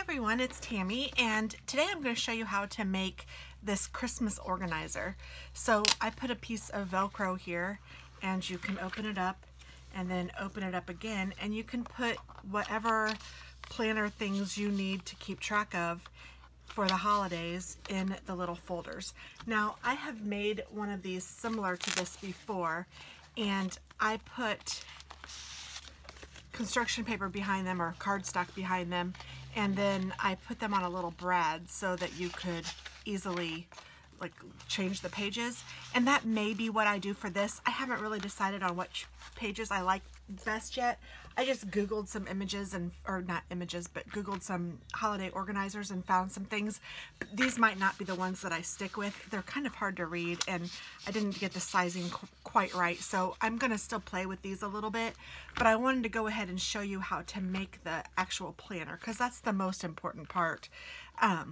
everyone, it's Tammy, and today I'm going to show you how to make this Christmas organizer. So I put a piece of Velcro here, and you can open it up and then open it up again, and you can put whatever planner things you need to keep track of for the holidays in the little folders. Now, I have made one of these similar to this before, and I put construction paper behind them or cardstock behind them, and then I put them on a little brad so that you could easily like change the pages, and that may be what I do for this. I haven't really decided on which pages I like best yet. I just googled some images or not images, but googled some holiday organizers and found some things. These might not be the ones that I stick with. They're kind of hard to read, and I didn't get the sizing quite right, so I'm gonna still play with these a little bit, but I wanted to go ahead and show you how to make the actual planner, because that's the most important part.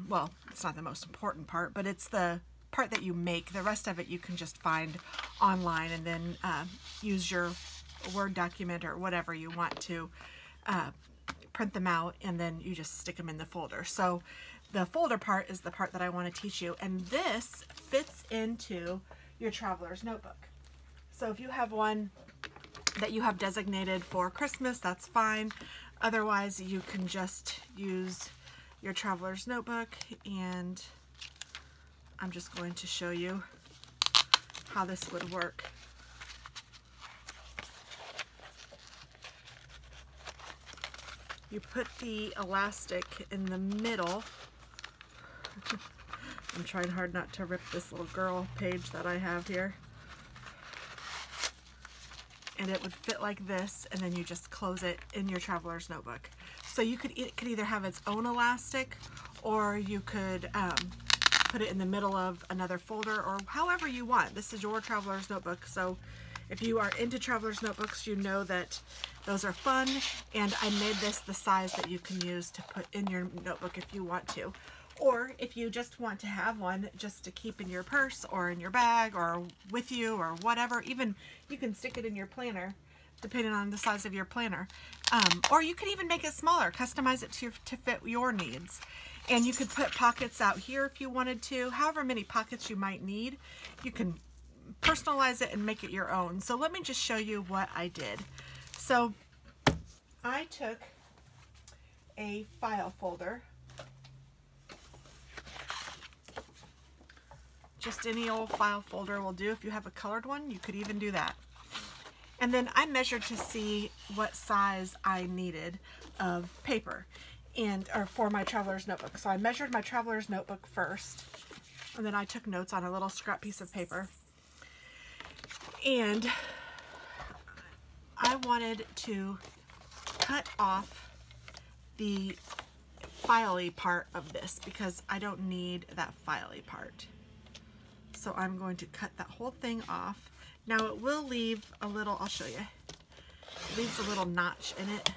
Well, it's not the most important part, but it's the part that you make. The rest of it you can just find online, and then use your Word document or whatever you want to print them out, and then you just stick them in the folder. So the folder part is the part that I want to teach you, and this fits into your traveler's notebook. So if you have one that you have designated for Christmas, that's fine. Otherwise, you can just use your traveler's notebook, and I'm just going to show you how this would work. You put the elastic in the middle. I'm trying hard not to rip this little girl page that I have here. And it would fit like this, and then you just close it in your traveler's notebook. So it could either have its own elastic, or you could put it in the middle of another folder, or however you want. This is your traveler's notebook, so if you are into traveler's notebooks, you know that those are fun, and I made this the size that you can use to put in your notebook if you want to. Or if you just want to have one just to keep in your purse or in your bag or with you or whatever, even you can stick it in your planner depending on the size of your planner. Or you could even make it smaller, customize it to fit your needs. And you could put pockets out here if you wanted to. However many pockets you might need, you can personalize it and make it your own. So let me just show you what I did. So I took a file folder, just any old file folder will do. If you have a colored one, you could even do that. And then I measured to see what size I needed of paper or for my traveler's notebook. So I measured my traveler's notebook first, and then I took notes on a little scrap piece of paper. And I wanted to cut off the filey part of this because I don't need that filey part. So I'm going to cut that whole thing off. Now it will leave a little, I'll show you, it leaves a little notch in it.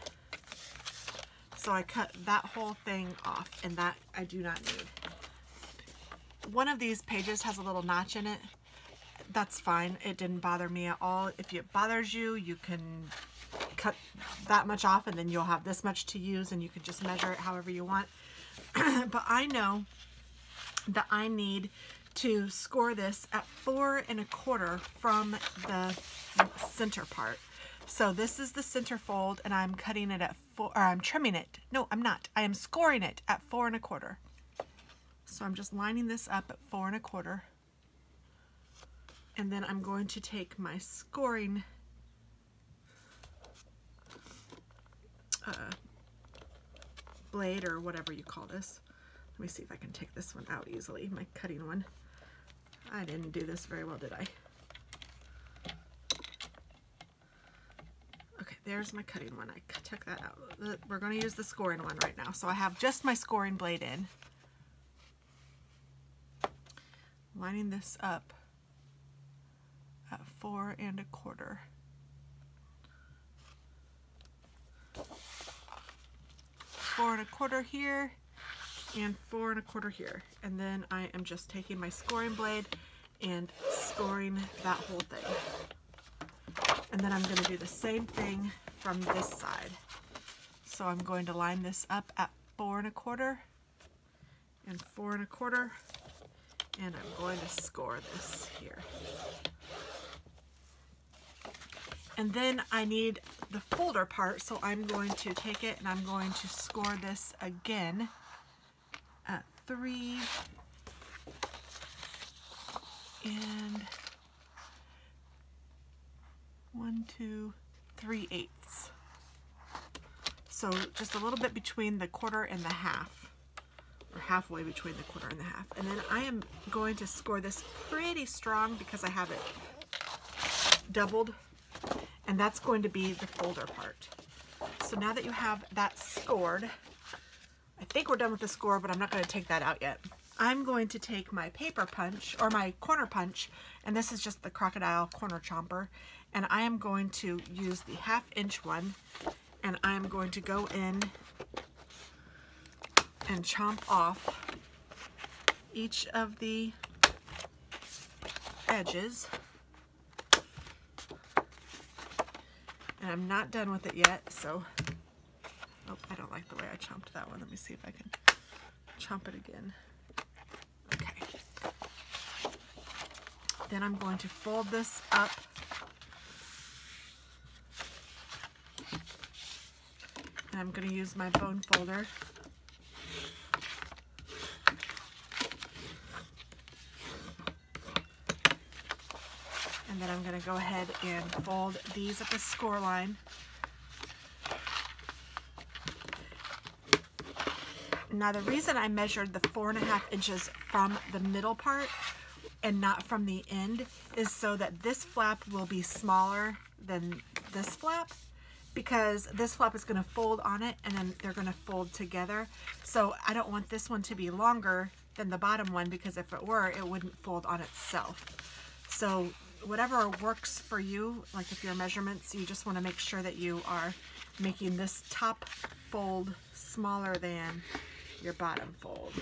So I cut that whole thing off, and that I do not need. One of these pages has a little notch in it. That's fine. It didn't bother me at all. If it bothers you, you can cut that much off, and then you'll have this much to use, and you can just measure it however you want. But I know that I need to score this at 4 1/4 from the center part. So this is the center fold, and I'm cutting it at 4, or I'm trimming it. No, I'm not. I am scoring it at 4 1/4. So I'm just lining this up at 4 1/4. And then I'm going to take my scoring blade, or whatever you call this. Let me see if I can take this one out easily, my cutting one. I didn't do this very well, did I? Okay, there's my cutting one. I took that out. We're going to use the scoring one right now. So I have just my scoring blade in. Lining this up at 4 1/4. Four 1/4 here, and 4 1/4 here. And then I am just taking my scoring blade and scoring that whole thing. And then I'm going to do the same thing from this side. So I'm going to line this up at 4 1/4 and 4 1/4, and I'm going to score this here. And then I need the folder part, so I'm going to take it and I'm going to score this again at 3 and 1 2 3/8. So just a little bit between the 1/4 and the 1/2, or halfway between the 1/4 and the 1/2. And then I am going to score this pretty strong because I have it doubled, and that's going to be the folder part. So now that you have that scored, I think we're done with the score, but I'm not going to take that out yet. I'm going to take my paper punch, or my corner punch, and this is just the crocodile corner chomper, and I am going to use the 1/2 inch one, and I'm going to go in and chomp off each of the edges. And I'm not done with it yet, so, oh, I don't like the way I chomped that one. Let me see if I can chomp it again. Okay. Then I'm going to fold this up. And I'm going to use my bone folder. And then I'm going to go ahead and fold these at the score line. Now the reason I measured the 4 1/2 inches from the middle part and not from the end is so that this flap will be smaller than this flap, because this flap is going to fold on it and then they're going to fold together. So I don't want this one to be longer than the bottom one, because if it were, it wouldn't fold on itself. So whatever works for you, like if your measurements, you just want to make sure that you are making this top fold smaller than your bottom fold.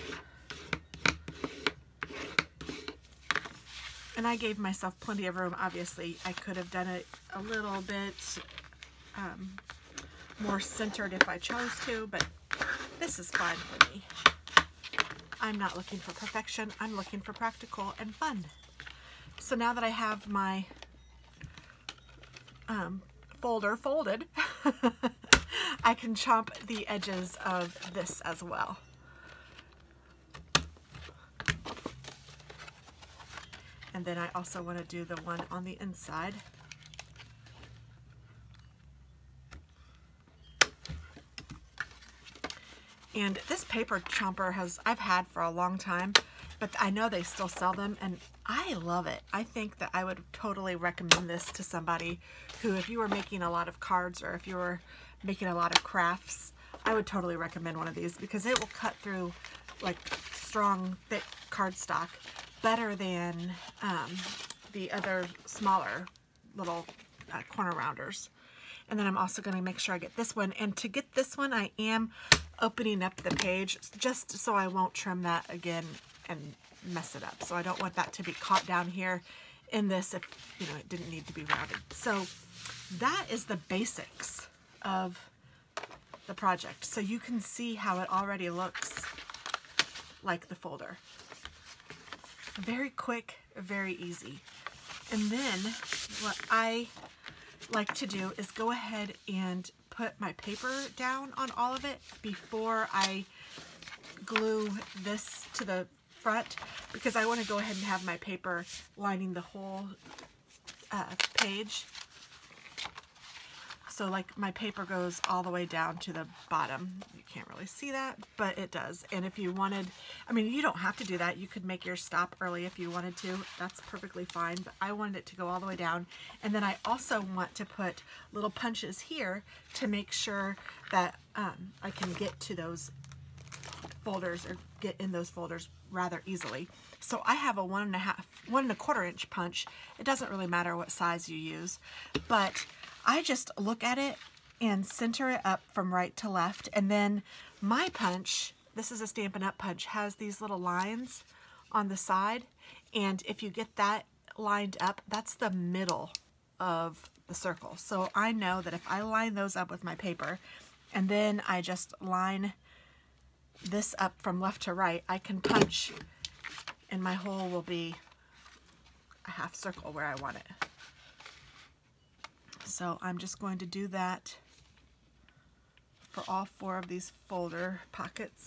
And I gave myself plenty of room. Obviously, I could have done it a little bit more centered if I chose to, but this is fine for me. I'm not looking for perfection. I'm looking for practical and fun. So now that I have my folder folded, I can chomp the edges of this as well. And then I also want to do the one on the inside. And this paper chomper I've had for a long time, but I know they still sell them, and I love it. I think that I would totally recommend this to somebody who, if you were making a lot of cards or if you were making a lot of crafts, I would totally recommend one of these, because it will cut through like strong, thick cardstock better than the other smaller little corner rounders. And then I'm also going to make sure I get this one. And to get this one, I am opening up the page just so I won't trim that again and mess it up. So I don't want that to be caught down here in this if, you know, it didn't need to be rounded. So that is the basics of the project. So you can see how it already looks like the folder. Very quick, very easy. And then what I like to do is go ahead and put my paper down on all of it before I glue this to the front, because I want to go ahead and have my paper lining the whole page. So like my paper goes all the way down to the bottom. You can't really see that, but it does. And if you wanted, I mean, you don't have to do that. You could make yours stop early if you wanted to. That's perfectly fine, but I wanted it to go all the way down. And then I also want to put little punches here to make sure that I can get to those folders, or get in those folders rather easily. So I have a 1 1/4 inch punch. It doesn't really matter what size you use, but I just look at it and center it up from right to left. And then my punch, this is a Stampin' Up! Punch, has these little lines on the side. And if you get that lined up, that's the middle of the circle. So I know that if I line those up with my paper, and then I just line this up from left to right, I can punch and my hole will be a half circle where I want it. So I'm just going to do that for all 4 of these folder pockets.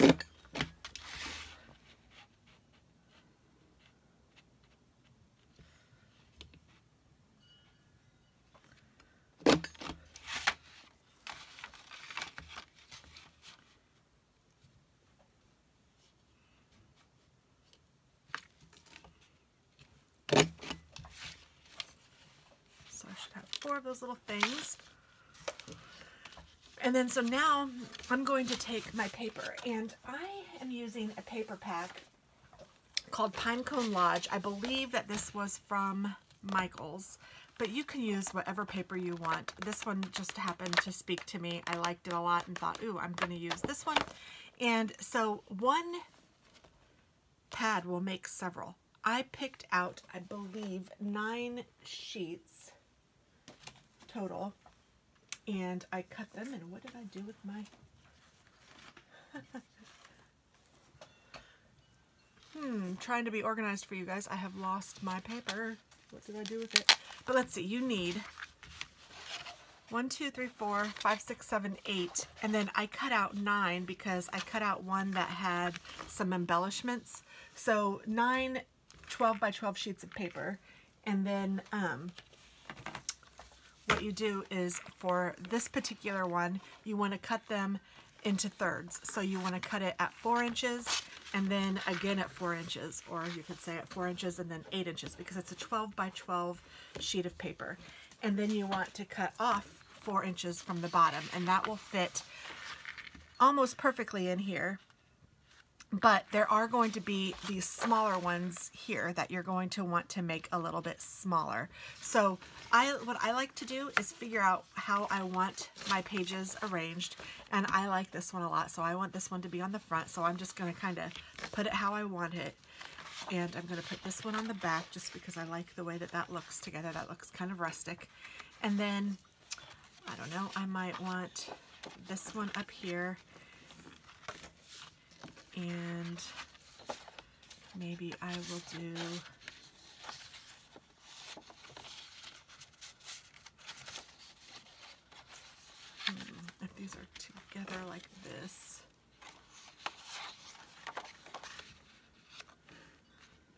So I should have 4 of those little things. And then so now I'm going to take my paper, and I am using a paper pack called Pinecone Lodge. I believe that this was from Michael's, but you can use whatever paper you want. This one just happened to speak to me. I liked it a lot and thought, ooh, I'm going to use this one. And so one pad will make several. I picked out, I believe, 9 sheets total, and I cut them. And what did I do with my trying to be organized for you guys. I have lost my paper. What did I do with it? But let's see, you need 1, 2, 3, 4, 5, 6, 7, 8, and then I cut out 9 because I cut out one that had some embellishments. So 9 12 by 12 sheets of paper, and then what you do is for this particular one, you want to cut them into thirds. So you want to cut it at 4 inches and then again at 4 inches, or you could say at 4 inches and then 8 inches, because it's a 12 by 12 sheet of paper. And then you want to cut off 4 inches from the bottom, and that will fit almost perfectly in here. But there are going to be these smaller ones here that you're going to want to make a little bit smaller. So what I like to do is figure out how I want my pages arranged, and I like this one a lot. So I want this one to be on the front, so I'm just going to kind of put it how I want it. And I'm going to put this one on the back just because I like the way that that looks together. That looks kind of rustic. And then, I don't know, I might want this one up here. And maybe I will do if these are together like this,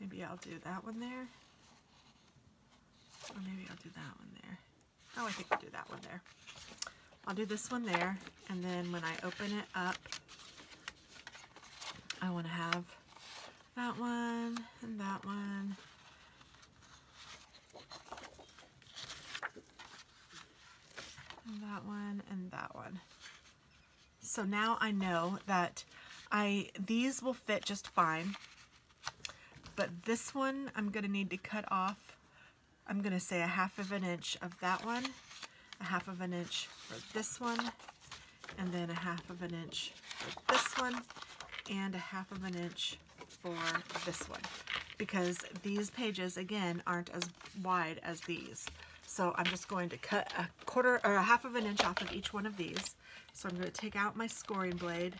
maybe I'll do that one there, or maybe I'll do that one there. Oh, I think I'll do that one there. I'll do this one there, and then when I open it up, I want to have that one and that one. And that one and that one. So now I know that these will fit just fine. But this one I'm going to need to cut off. I'm going to say 1/2 of an inch of that one, 1/2 of an inch for this one, and then 1/2 of an inch for this one, and 1/2 of an inch for this one, because these pages again aren't as wide as these. So I'm just going to cut 1/4 or 1/2 of an inch off of each one of these. So I'm going to take out my scoring blade.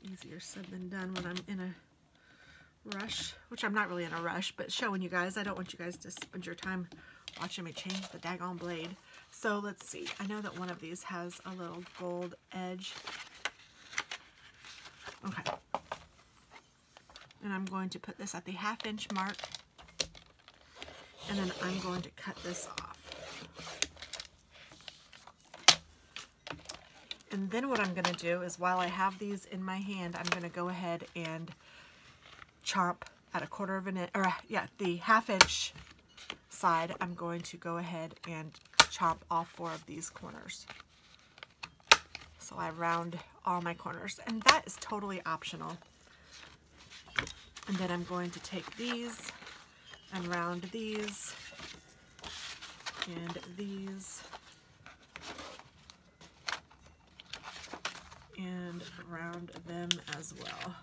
Easier said than done when I'm in a rush, which I'm not really in a rush, but showing you guys, I don't want you guys to spend your time watching me change the daggone blade. So let's see, I know that one of these has a little gold edge. Okay. And I'm going to put this at the 1/2 inch mark, and then I'm going to cut this off. And then what I'm going to do is, while I have these in my hand, I'm going to go ahead and chomp at 1/4 of an inch, or yeah, the 1/2 inch side. I'm going to go ahead and chomp all 4 of these corners. So I round all my corners, and that is totally optional. And then I'm going to take these and round these and these and round them as well.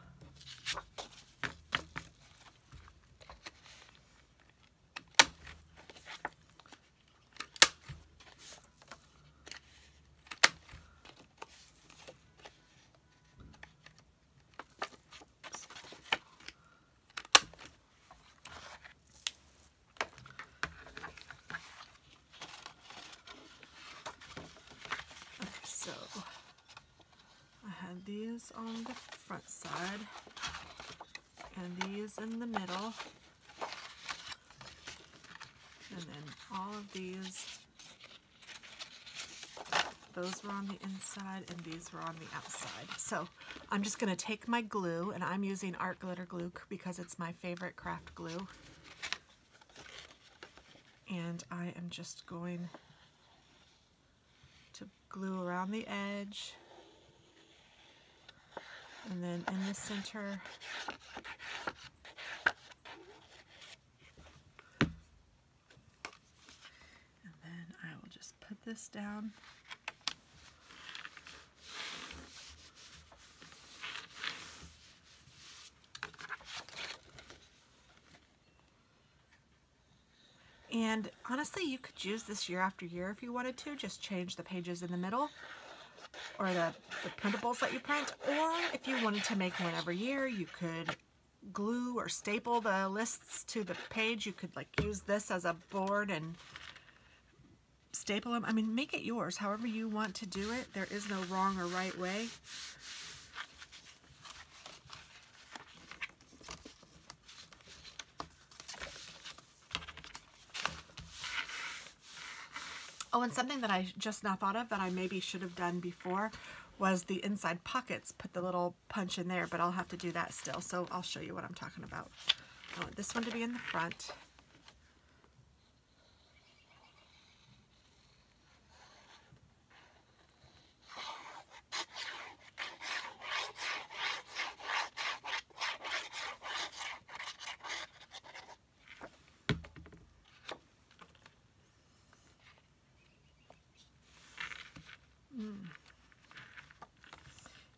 So I had these on the front side and these in the middle, and then all of these, those were on the inside and these were on the outside. So I'm just going to take my glue, and I'm using art glitter glue because it's my favorite craft glue, and I am just going to glue around the edge, and then in the center, and then I will just put this down. And honestly, you could use this year after year if you wanted to. Just change the pages in the middle, or the printables that you print. Or if you wanted to make one every year, you could glue or staple the lists to the page. You could like use this as a board and staple them. I mean, make it yours, however you want to do it. There is no wrong or right way. Oh, and something that I just now thought of that I maybe should have done before was the inside pockets. Put the little punch in there, but I'll have to do that still. So I'll show you what I'm talking about. I want this one to be in the front.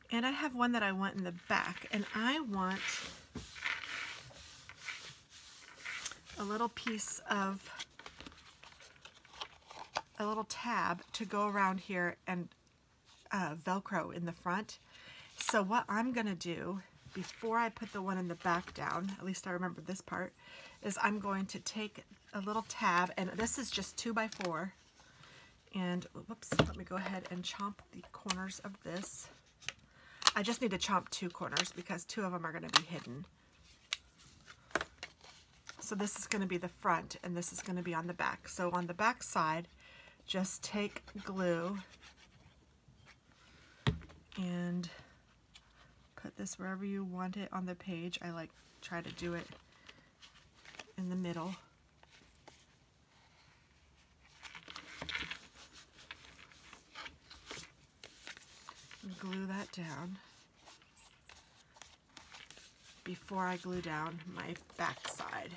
And I have one that I want in the back, and I want a little piece of a little tab to go around here and Velcro in the front. So what I'm gonna do before I put the one in the back down, at least I remember this part, is I'm going to take a little tab, and this is just 2x4, and whoops, let me go ahead and chomp the corners of this. I just need to chomp 2 corners because 2 of them are going to be hidden. So this is going to be the front, and this is going to be on the back. So on the back side, just take glue and put this wherever you want it on the page. I like try to do it in the middle. And glue that down before I glue down my back side.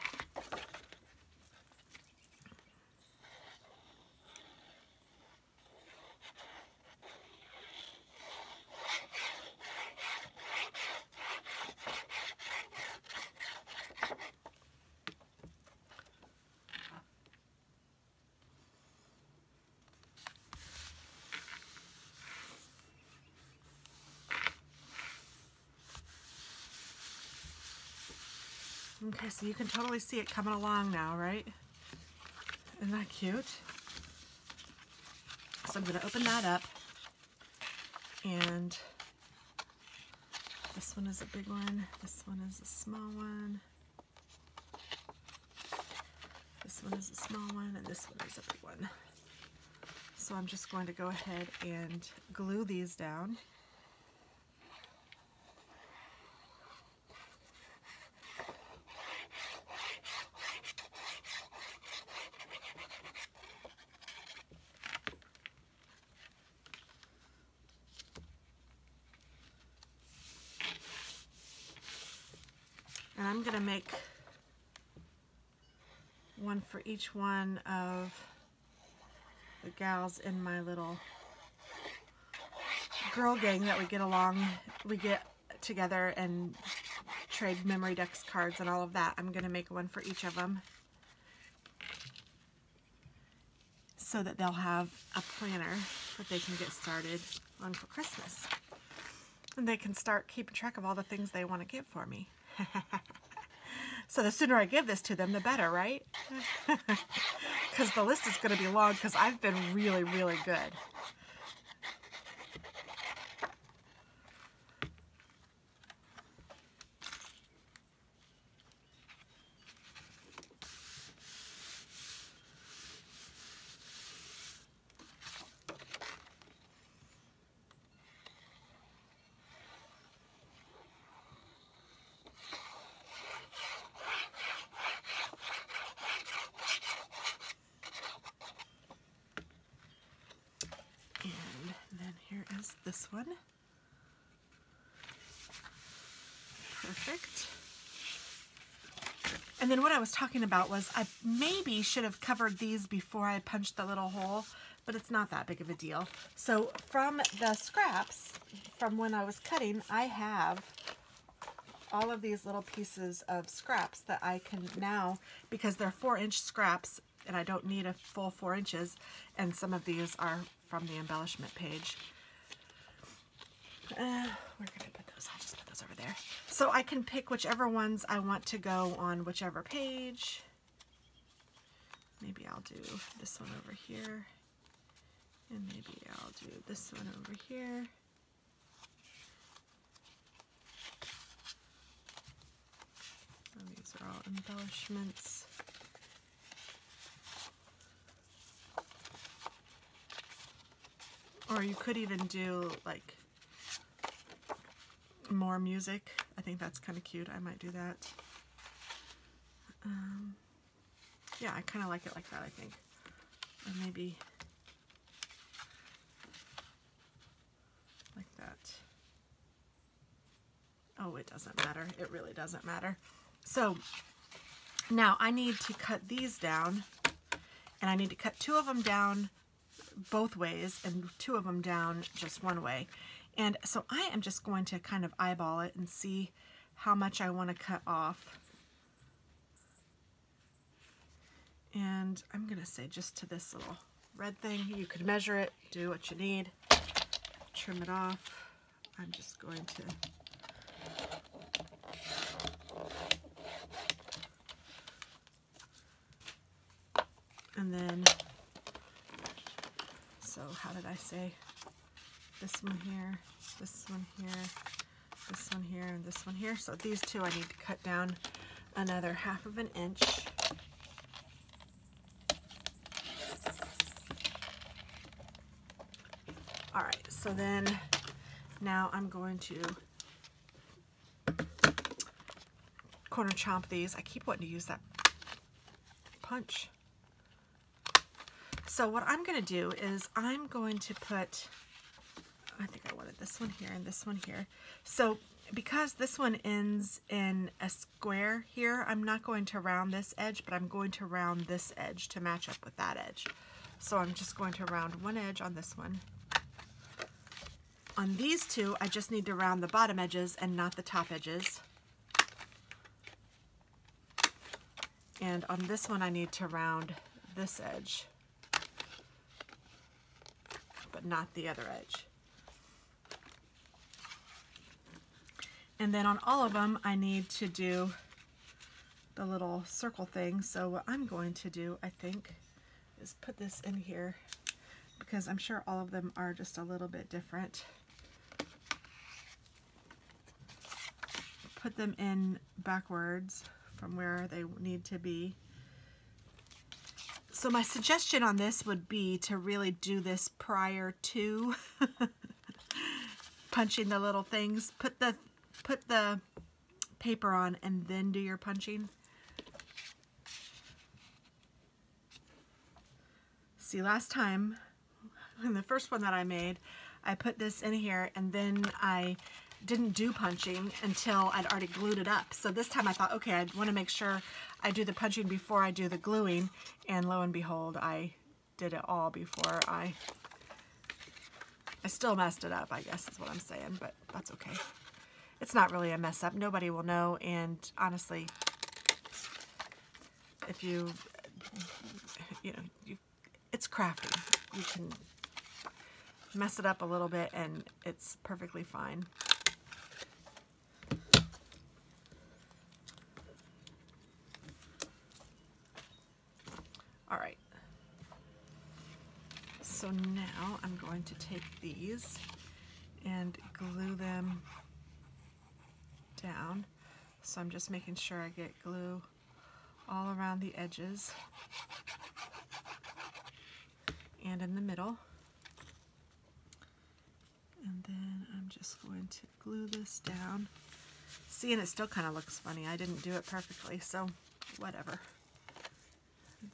Okay, so you can totally see it coming along now, right? Isn't that cute? So I'm going to open that up, and this one is a big one, this one is a small one, this one is a small one, and this one is a big one. So I'm just going to go ahead and glue these down. And I'm going to make one for each one of the gals in my little girl gang that we get along. We get together and trade memory decks, cards, and all of that. I'm going to make one for each of them so that they'll have a planner that they can get started on for Christmas. And they can start keeping track of all the things they want to get for me. So the sooner I give this to them, the better, right? Because the list is going to be long because I've been really, really good. is this one. Perfect. And then what I was talking about was I maybe should have covered these before I punched the little hole, but it's not that big of a deal. So from the scraps, from when I was cutting, I have all of these little pieces of scraps that I can now, because they're 4-inch scraps and I don't need a full 4 inches, and some of these are from the embellishment page. Where can I put those? I'll just put those over there. So I can pick whichever ones I want to go on whichever page. Maybe I'll do this one over here. And maybe I'll do this one over here. And these are all embellishments. Or you could even do like more music. I think that's kind of cute. I might do that. Yeah, I kind of like it like that, I think. Or maybe like that. Oh, it doesn't matter. It really doesn't matter. So now I need to cut these down, and I need to cut 2 of them down both ways and 2 of them down just one way. And so I am just going to kind of eyeball it and see how much I want to cut off. And I'm going to say just to this little red thing. You could measure it, do what you need, trim it off. I'm just going to and then, so how did I say? This one here, this one here, this one here, and this one here. So these 2 I need to cut down another 1/2 inch. All right, so then now I'm going to corner chomp these. I keep wanting to use that punch. So what I'm going to do is I'm going to put, I think I wanted this one here and this one here. So because this one ends in a square here, I'm not going to round this edge, but I'm going to round this edge to match up with that edge. So I'm just going to round one edge on this one. On these 2, I just need to round the bottom edges and not the top edges. And on this one, I need to round this edge, but not the other edge. And then on all of them, I need to do the little circle thing. So what I'm going to do, I think, is put this in here, because I'm sure all of them are just a little bit different. Put them in backwards from where they need to be. So my suggestion on this would be to really do this prior to punching the little things. Put the paper on and then do your punching. See, last time, in the first one that I made, I put this in here and then I didn't do punching until I'd already glued it up. So this time I thought, okay, I want to make sure I do the punching before I do the gluing, and lo and behold, I did it all before I still messed it up, I guess is what I'm saying, but that's okay. It's not really a mess up. Nobody will know, and honestly, if you know, it's crafty. You can mess it up a little bit and it's perfectly fine. All right. So now I'm going to take these and glue them down. So I'm just making sure I get glue all around the edges and in the middle. And then I'm just going to glue this down. See, and it still kind of looks funny. I didn't do it perfectly, so whatever.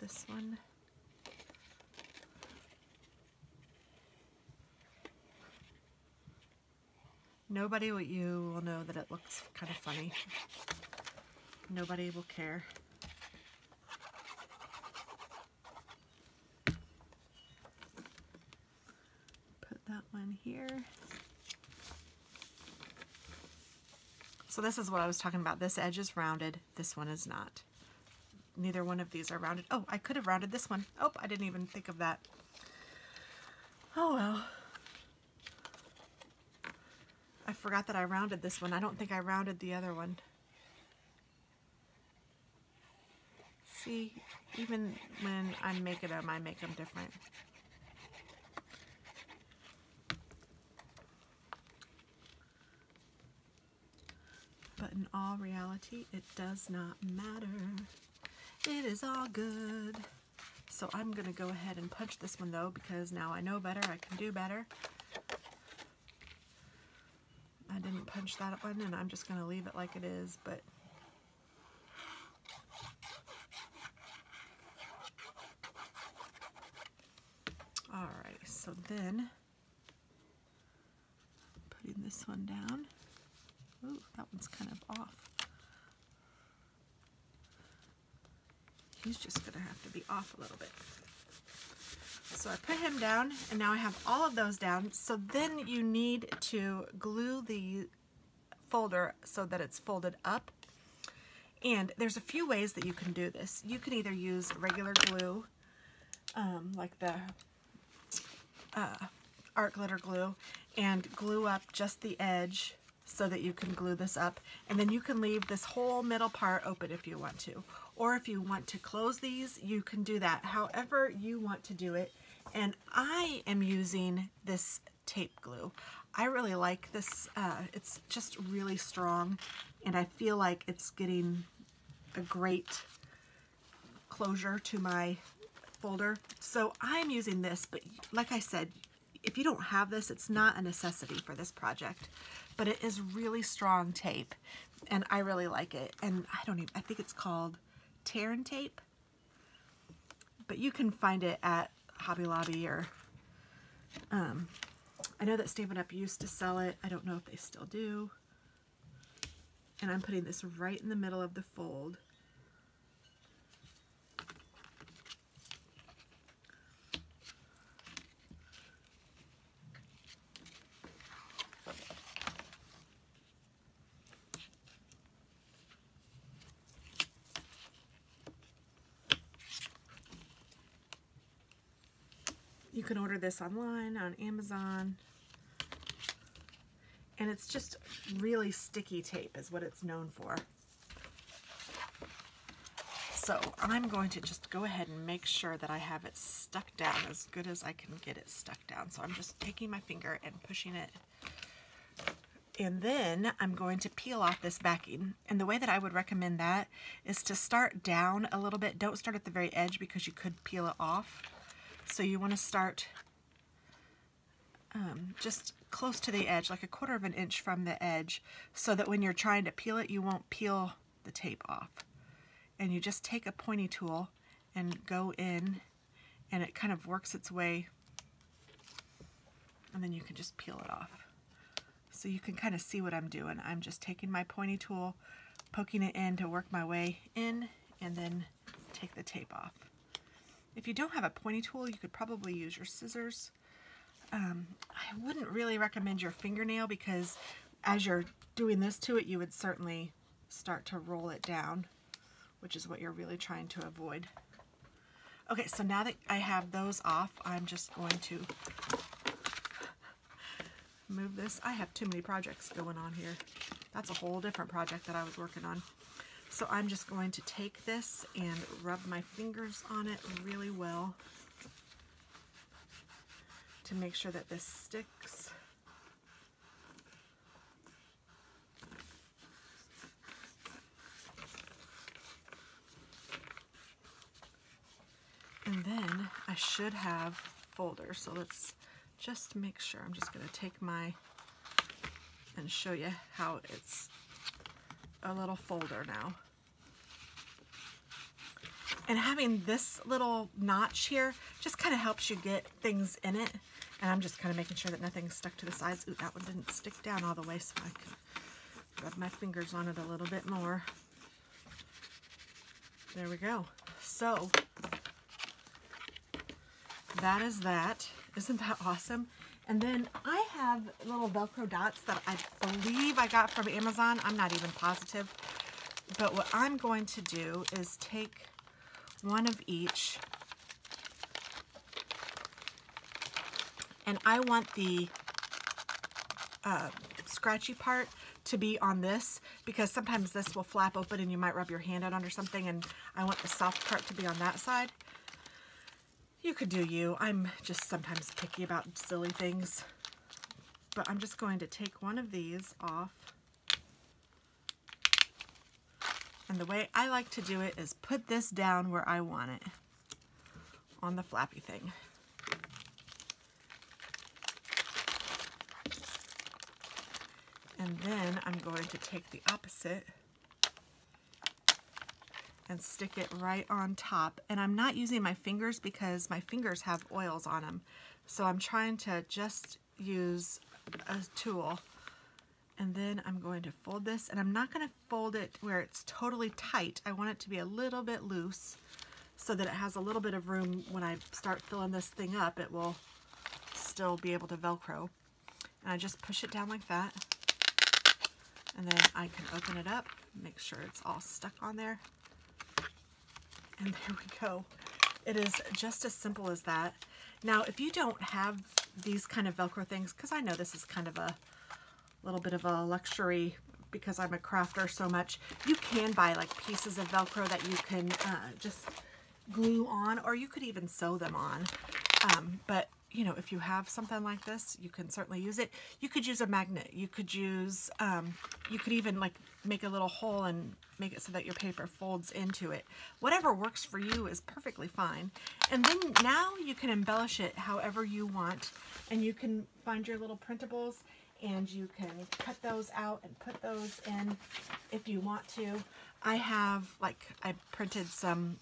This one. Nobody but you will know that it looks kind of funny. Nobody will care. Put that one here. So this is what I was talking about. This edge is rounded. This one is not. Neither one of these are rounded. Oh, I could have rounded this one. Oh, I didn't even think of that. Oh well. I forgot that I rounded this one. I don't think I rounded the other one. See, even when I'm making them, I make them different. But in all reality, it does not matter. It is all good. So I'm going to go ahead and punch this one though, because now I know better, I can do better. I didn't punch that one, and I'm just going to leave it like it is, but alright, so then putting this one down. Ooh, that one's kind of off. He's just going to have to be off a little bit. So I put him down, and now I have all of those down. So then you need to glue the folder so that it's folded up. And there's a few ways that you can do this. You can either use regular glue, like the art glitter glue, and glue up just the edge so that you can glue this up. And then you can leave this whole middle part open if you want to. Or if you want to close these, you can do that however you want to do it. And I am using this tape glue. I really like this. It's just really strong, and I feel like it's getting a great closure to my folder. So I'm using this, but like I said, if you don't have this, it's not a necessity for this project. But it is really strong tape, and I really like it. And I think it's called tear and tape, but you can find it at Hobby Lobby, or I know that Stampin' Up! Used to sell it. I don't know if they still do. And I'm putting this right in the middle of the fold. You can order this online on Amazon, and it's just really sticky tape is what it's known for. So I'm going to just go ahead and make sure that I have it stuck down as good as I can get it stuck down. So I'm just taking my finger and pushing it. And then I'm going to peel off this backing. And the way that I would recommend that is to start down a little bit. Don't start at the very edge because you could peel it off. So you want to start just close to the edge, like a 1/4 of an inch from the edge, so that when you're trying to peel it, you won't peel the tape off. And you just take a pointy tool and go in, and it kind of works its way, and then you can just peel it off. So you can kind of see what I'm doing. I'm just taking my pointy tool, poking it in to work my way in, and then take the tape off. If you don't have a pointy tool, you could probably use your scissors. I wouldn't really recommend your fingernail, because as you're doing this to it, you would certainly start to roll it down, which is what you're really trying to avoid. Okay, so now that I have those off, I'm just going to move this. I have too many projects going on here. That's a whole different project that I was working on. So I'm just going to take this and rub my fingers on it really well to make sure that this sticks. And then I should have folders. So let's just make sure. I'm just going to take and show you how it's a little folder now. And having this little notch here just kind of helps you get things in it. And I'm just kind of making sure that nothing's stuck to the sides. Ooh, that one didn't stick down all the way, so I can rub my fingers on it a little bit more. There we go. So that is that. Isn't that awesome? And then I have little Velcro dots that I believe I got from Amazon. I'm not even positive. But what I'm going to do is take one of each. And I want the scratchy part to be on this, because sometimes this will flap open and you might rub your hand out under something, and I want the soft part to be on that side. You could do you. I'm just sometimes picky about silly things. But I'm just going to take one of these off. And the way I like to do it is put this down where I want it on the flappy thing. And then I'm going to take the opposite and stick it right on top. And I'm not using my fingers because my fingers have oils on them. So I'm trying to just use a tool. And then I'm going to fold this, and I'm not going to fold it where it's totally tight. I want it to be a little bit loose so that it has a little bit of room. When I start filling this thing up, it will still be able to Velcro. And I just push it down like that. And then I can open it up, make sure it's all stuck on there. And there we go. It is just as simple as that. Now, if you don't have these kind of Velcro things, because I know this is kind of a little bit of a luxury because I'm a crafter so much, you can buy like pieces of Velcro that you can just glue on, or you could even sew them on. But you know, if you have something like this, you can certainly use it. You could use a magnet. You could use, you could even like make a little hole and make it so that your paper folds into it. Whatever works for you is perfectly fine. And then now you can embellish it however you want, and you can find your little printables and you can cut those out and put those in if you want to. I have, like, I printed some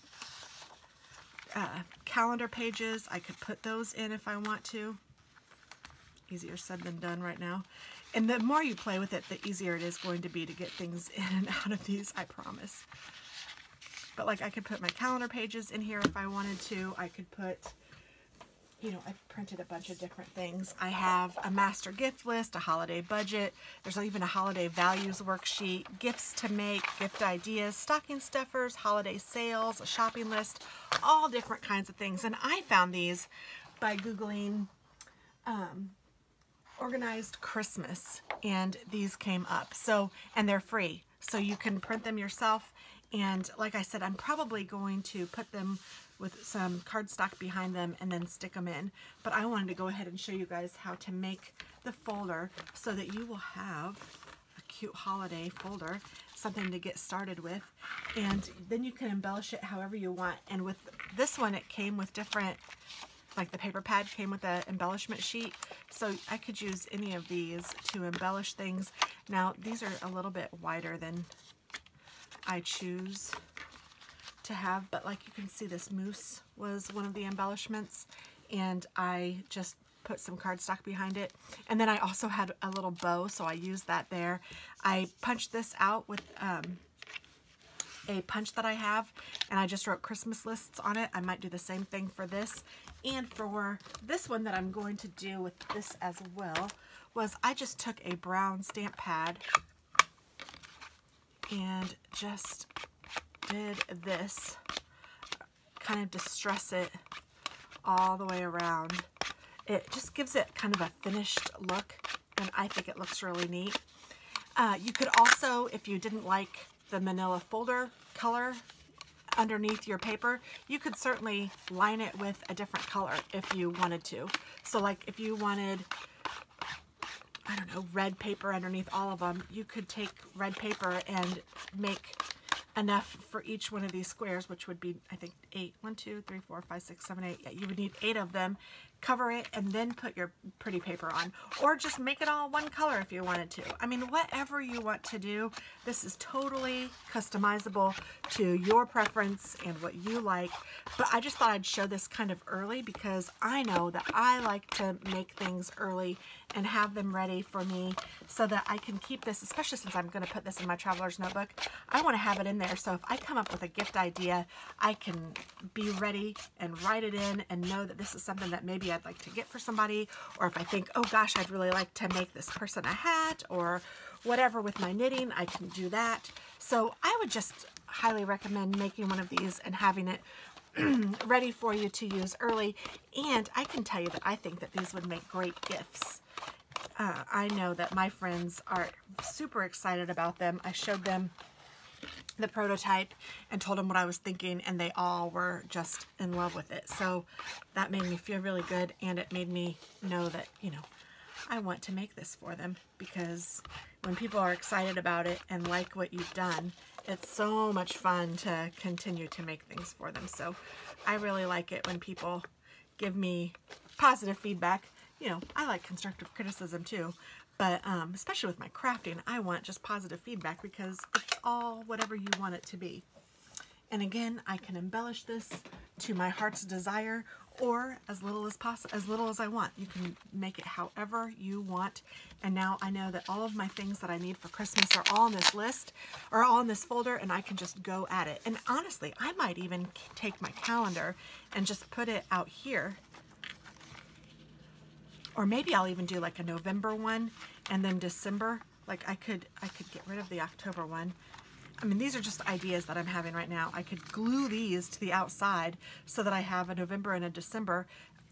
calendar pages. I could put those in if I want to. Easier said than done right now. And the more you play with it, the easier it is going to be to get things in and out of these, I promise. But like, I could put my calendar pages in here if I wanted to. I could put, you know, I've printed a bunch of different things. I have a master gift list, a holiday budget. There's even a holiday values worksheet, gifts to make, gift ideas, stocking stuffers, holiday sales, a shopping list, all different kinds of things. And I found these by Googling organized Christmas, and these came up. So, and they're free, so you can print them yourself. And like I said, I'm probably going to put them with some cardstock behind them and then stick them in. But I wanted to go ahead and show you guys how to make the folder so that you will have a cute holiday folder, something to get started with. And then you can embellish it however you want. And with this one, it came with different, like the paper pad came with an embellishment sheet. So I could use any of these to embellish things. Now, these are a little bit wider than I choose to have, but like you can see, this moose was one of the embellishments, and I just put some cardstock behind it. And then I also had a little bow, so I used that there. I punched this out with a punch that I have, and I just wrote Christmas lists on it. I might do the same thing for this. And for this one that I'm going to do with this as well, was I just took a brown stamp pad and just did this, kind of distress it all the way around. It just gives it kind of a finished look, and I think it looks really neat. You could also, if you didn't like the manila folder color underneath your paper, you could certainly line it with a different color if you wanted to. So like if you wanted, I don't know, red paper underneath all of them, you could take red paper and make enough for each one of these squares, which would be, I think, 8. 1, 2, 3, 4, 5, 6, 7, 8. Yeah, you would need 8 of them. cover it, and then put your pretty paper on, or just make it all one color if you wanted to. I mean, whatever you want to do, this is totally customizable to your preference and what you like. But I just thought I'd show this kind of early because I know that I like to make things early and have them ready for me so that I can keep this, especially since I'm going to put this in my traveler's notebook. I want to have it in there so if I come up with a gift idea, I can be ready and write it in and know that this is something that maybe I'd like to get for somebody, or if I think, oh gosh, I'd really like to make this person a hat or whatever with my knitting, I can do that. So I would just highly recommend making one of these and having it ready for you to use early. And I can tell you that I think that these would make great gifts. I know that my friends are super excited about them. I showed them the prototype and told them what I was thinking, and they all were just in love with it. So that made me feel really good, and it made me know that, you know, I want to make this for them, because when people are excited about it and like what you've done, it's so much fun to continue to make things for them. So I really like it when people give me positive feedback. You know, I like constructive criticism too, but especially with my crafting, I want just positive feedback because it's all whatever you want it to be. And again, I can embellish this to my heart's desire, or as little as possible, as little as I want. You can make it however you want. And now I know that all of my things that I need for Christmas are all on this list, or all in this folder, and I can just go at it. And honestly, I might even take my calendar and just put it out here. Or maybe I'll even do like a November one and then December. Like I could get rid of the October one. I mean, these are just ideas that I'm having right now. I could glue these to the outside so that I have a November and a December,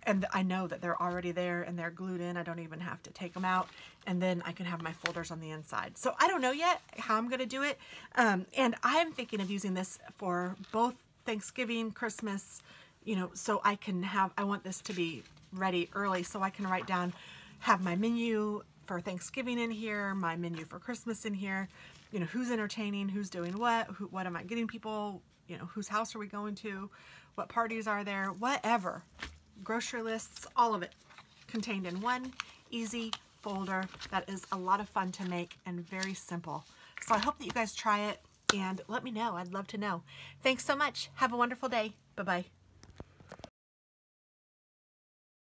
and I know that they're already there and they're glued in. I don't even have to take them out, and then I can have my folders on the inside. So I don't know yet how I'm going to do it, and I'm thinking of using this for both Thanksgiving, Christmas, you know, so I can have, I want this to be ready early so I can write down, have my menu for Thanksgiving in here, my menu for Christmas in here, you know, who's entertaining, who's doing what am I getting people, you know, whose house are we going to, what parties are there, whatever, grocery lists, all of it contained in one easy folder that is a lot of fun to make and very simple. So I hope that you guys try it and let me know. I'd love to know. Thanks so much. Have a wonderful day. Bye-bye.